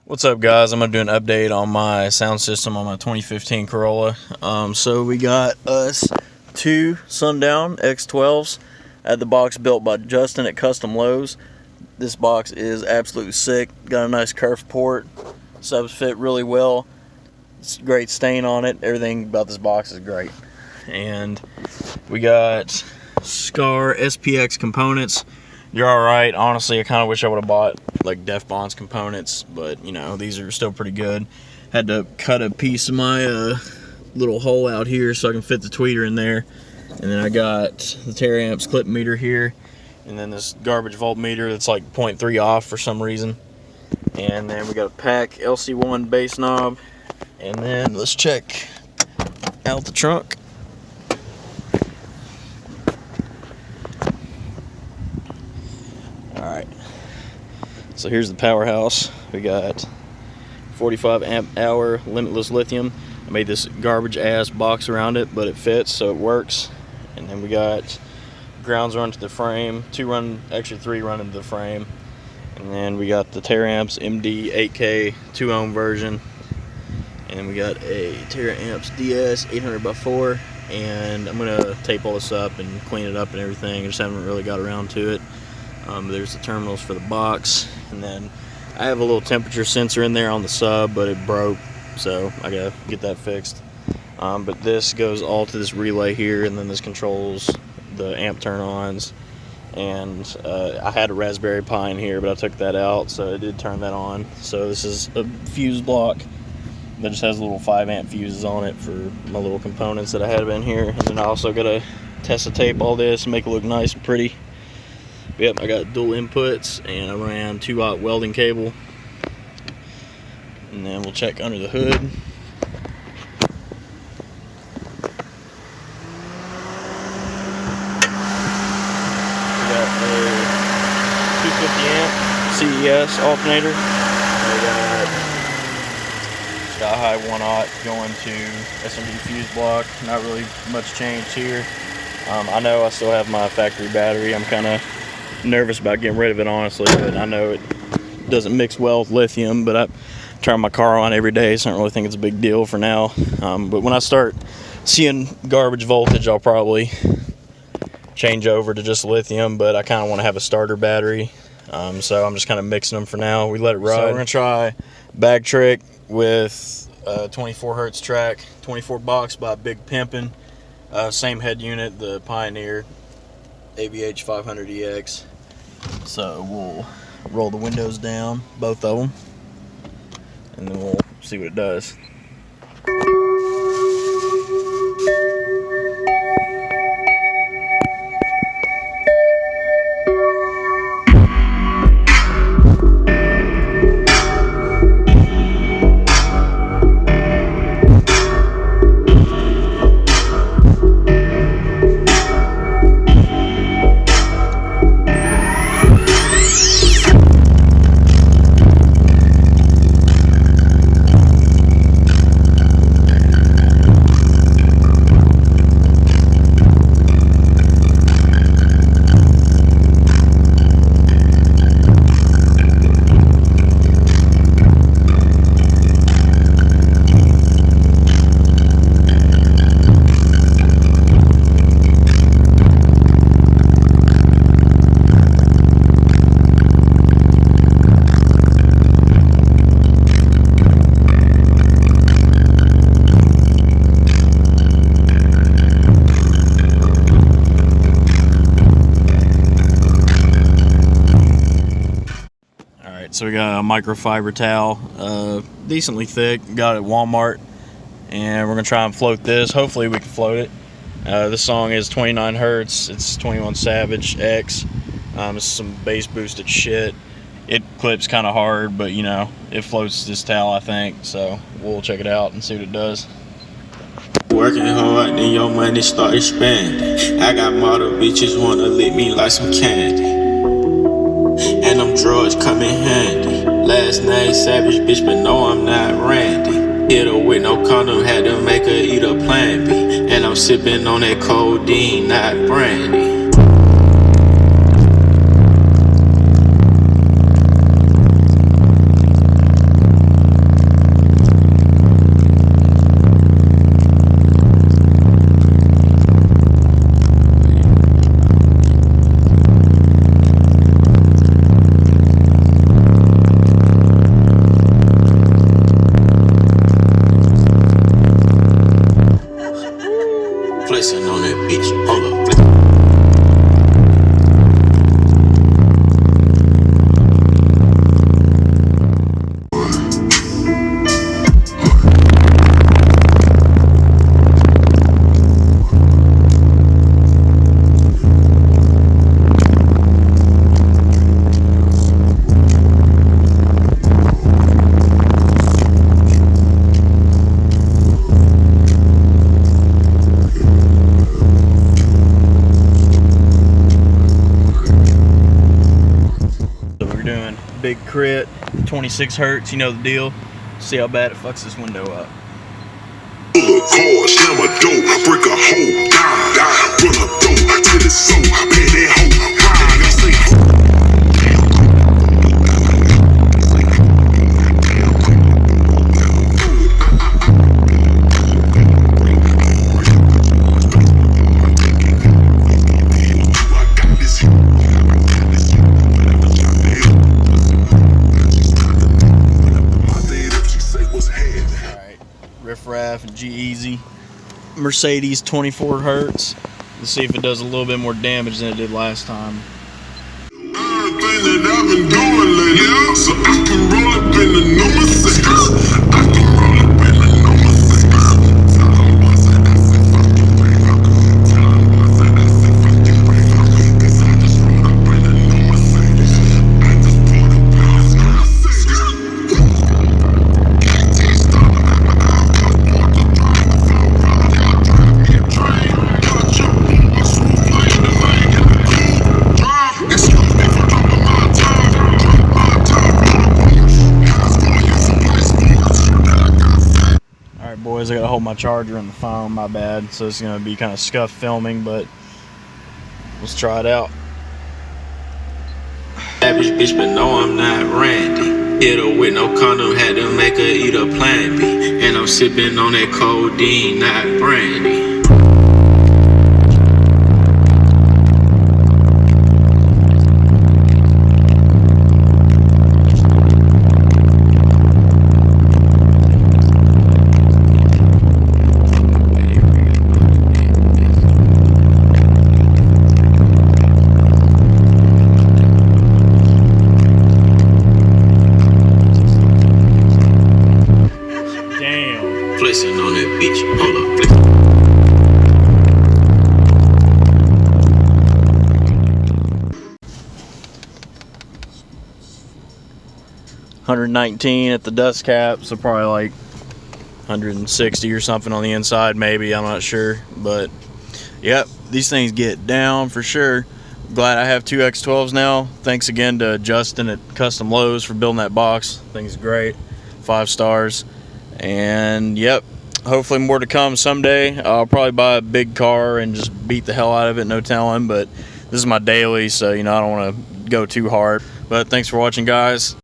What's up, guys? I'm gonna do an update on my sound system on my 2015 Corolla. So we got us two Sundown X12's at the box built by Justin at CustomLowZ. This box is absolutely sick. Got a nice curved port. Subs fit really well. It's a great stain on it. Everything about this box is great. And we got SKAR SPX components. You're alright. Honestly, I kind of wish I would have bought like Def Bond's components, but you know, these are still pretty good. Had to cut a piece of my little hole out here so I can fit the tweeter in there. And then I got the Taramps clip meter here, and then this garbage voltmeter that's like 0.3 off for some reason. And then we got a pack LC1 bass knob. And then let's check out the trunk. Alright, so here's the powerhouse. We got 45 amp hour Limitless Lithium. I made this garbage ass box around it, but it fits, so it works. And then we got grounds run to the frame, actually three run into the frame. And then we got the Taramps MD 8K 2 ohm version. And then we got a Taramps DS800x4. And I'm gonna tape all this up and clean it up and everything. I just haven't really got around to it. There's the terminals for the box, and then I have a little temperature sensor in there on the sub, but it broke, so I gotta get that fixed. But this goes all to this relay here, and then this controls the amp turn-ons. And I had a Raspberry Pi in here, but I took that out, so it did turn that on. So this is a fuse block that just has little 5 amp fuses on it for my little components that I have in here. And then I also gotta test the tape all this and make it look nice and pretty. Yep, I got dual inputs, and I ran 2-aught welding cable. And then we'll check under the hood. We got a 250 amp CES Alternator. We got sky high 1-aught going to SMD fuse block. Not really much changed here. I know I still have my factory battery. I'm kind of nervous about getting rid of it, honestly, but I know it doesn't mix well with lithium. But I turn my car on every day, so I don't really think it's a big deal for now. But when I start seeing garbage voltage, I'll probably change over to just lithium. But I kind of want to have a starter battery, so I'm just kind of mixing them for now. We let it ride. So we're gonna try bag trick with 24 hertz track, 24 box by Big Pimpin'. Same head unit, the Pioneer AVH 500EX. So we'll roll the windows down, both of them, and then we'll see what it does. So we got a microfiber towel, decently thick, got it at Walmart, and we're gonna try and float this. Hopefully we can float it. This song is 29 hertz. It's 21 Savage X. It's some bass boosted shit. It clips kind of hard, but you know, it floats this towel, I think. So we'll check it out and see what it does. Working hard, then your money start expanding. I got model bitches wanna lick me like some candy, and them drugs come in handy. Last name Savage, bitch, but no, I'm not Randy. Hit her with no condom, had to make her eat a Plan B. And I'm sipping on that codeine, not brandy. 26 hertz, you know the deal. See how bad it fucks this window up. Car, slam a door, break a hole, down, run a door till it's so bad that hoe, ride, I say. Riffraff and G-Easy. Mercedes 24 hertz. Let's see if it does a little bit more damage than it did last time. Everything that I've been doing lately, so I can roll up in the new Mercedes. I can roll up in the new Mercedes. Tell them boys that I say fuck you, baby. Tell them boys that I say fuck you, baby. 'Cause I just rolled up in the new Mercedes. I just bought a brand new Mercedes. Can't take stop. Alright boys, I gotta hold my charger in the phone, my bad. So it's gonna be kind of scuffed filming, but let's try it out. Average bitch, but no, I'm not Randy. Hit her with no condom, had to make her eat a Plan B. And I'm sipping on that codeine, not brandy. Flexing on that bitch, hold up, flex. 119 at the dust cap, so probably like 160 or something on the inside, maybe, I'm not sure. But yep, these things get down for sure. Glad I have two X12s now. Thanks again to Justin at CustomLowZ for building that box. Thing's great, 5 stars. And yep, hopefully more to come someday. I'll probably buy a big car and just beat the hell out of it, no telling. But this is my daily, so you know, I don't want to go too hard. But thanks for watching, guys.